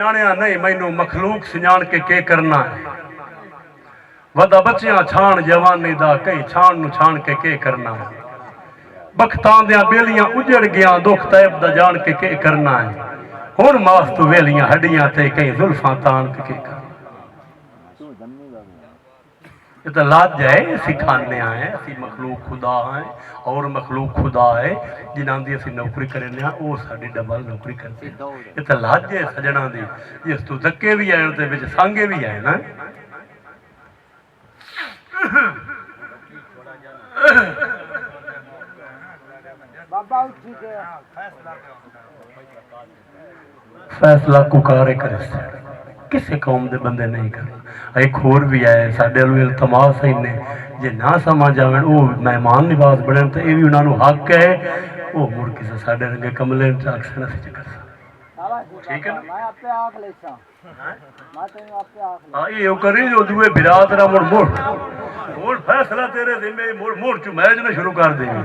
जानिया नहीं मैनू मखलूक सिजान के करना है वदा बच्चियां छाण जवानी दा कई छाण नु छाण के करना है बख्तां दियां बेलियां उजड़ गया दुख तैब दा जान के करना है हुण मास तू वेलियां हड्डियां ते कई जुल्फां तान के करना ये तो लाज है सिखाने आए असी मखलूक खुदा है और मखलूक खुदा है जिन्हां दी असी नौकरी करने वो साडी डबल नौकरी करते ये तो लाज है सजना दी जिस तू धक्के भी आए ते विच सांगे भी आए ना फैसला कुकारे करे किसी कौम के बंदे नहीं करना एक होर भी आए साढ़े इल्तमास है ने जे ना समझ आवे वो मेहमान निवाज बने तो ये भी उन्होंने हक है वो मुड़ किसी साढ़े रंगे कमले अक्सर नहीं कर ठीक है ना ये करी जो दुए बिरादरा मुड़ मुड़ मुड़ फैसला तेरे जिम्मे मुड़ मुड़ चु मैच ना शुरू कर देंगे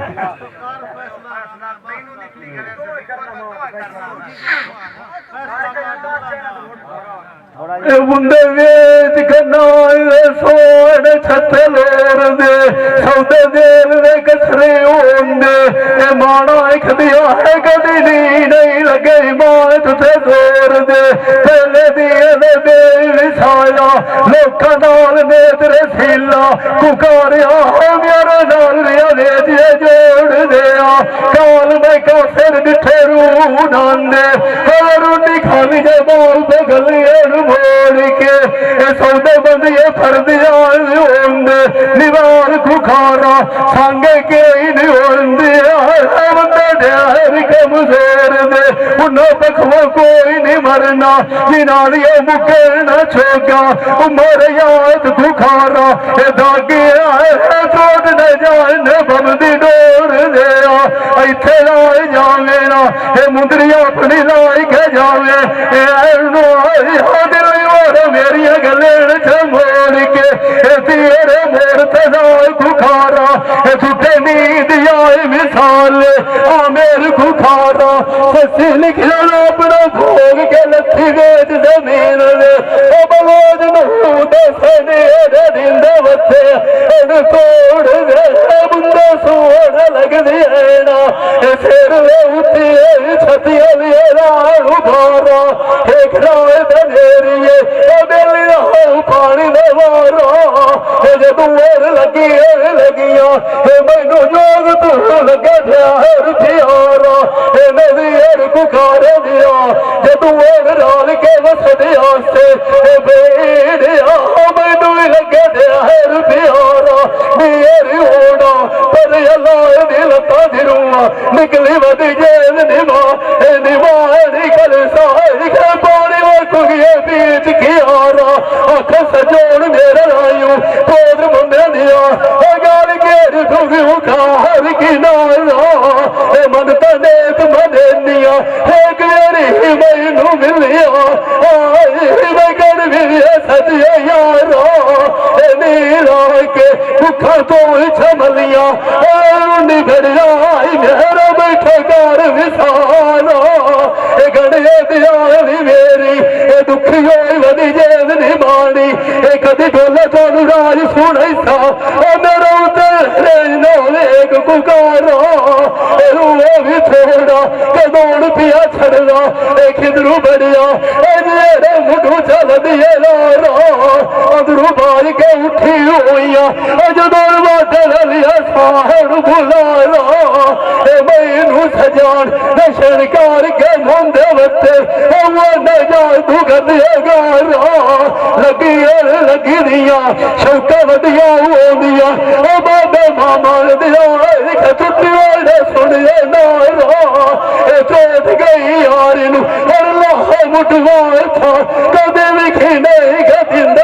मुंडे वेच कनाए सोने छत्ते लोर दे सौदे देर दे कसरे होंदे ए माना एक दिया है कदी नहीं लगे मां तुथे जोर दे पहले दिए दे बेविसाया लोकां नाल ने तेरे सीला कुकारिया मेरे नाल रिया दे जे जोड़ दिया काल मैं का सिर डिठे रू नांदे रुंडी खाली जे बोल पे गलिए मोड़ के सौदे बंदिए फरदिया होंदे निवार खुखारा सांगे के नहीं होंदे बंदे ढेर के मुजेर दे उन्हों पखवा कोई नहीं मरना जिनारियों मुके न छोगा उमर याद खुखारा दागे चोट न जाए बमदी डोर दे इथे लाए जावे ना मुंदरिया अपनी लाई के जावे मेरिया गले मोड़ के तेरे मोर तजाए खुखारा झूठे नींद आए मिसाल आ मेरे खुखारा सच्ची लिखा अपना भोग के लथी वेच जमीन ले बलोज दिन बच्चे तोड़ दे बुंदा सोड़ लगदी है ना सिर उठी छतिया लिए राड़ उभारा एक राय बनेरिए पानी दे मारा जदू लगिया मैनू जोग तू लगे प्यारा नज़ीर कुकारे दिया जदू राल के वसदिया से बेड़िया मैनू लगे प्यारा मेरी होना पर अल्लाह दी लता दिरुआ निकली वधी जेल निभा निकल सारी पानी वकुए बीच कियारा आख सजोड़ मेरे लायू तोद मुंडे दिया गाल घेर ठुगी उखार की नारा मन तनेक मनेनिया एक मेरी मैनू मिलिया मैं कर मिलिया सजिया यारा नीला के भुखा तो छमलिया निगड़िया मेरा बैठे घर विसाला गड़े दिया मेरी दुखी होई वधी जेल नहीं मानी कदी डोले तो राज सुनाई था मेरा एक पुकारा भी छोड़ा कदौड़ पिया छड़ना खिदरू बढ़िया मुठू चल दिए लारा अंदरू बार के उठी हुई जदोड़ बाटे लिया साहड़ बुलारा मैनू सजान शनकार के मुंडे बच्चे न जाए तू गदिया लगी दिया शौका वधिया होंदिया बाबे मामा दिया छुट्टी वाले सुनिए नारा चोट गई यार मुठवा था कदे भी खिंडे गदिन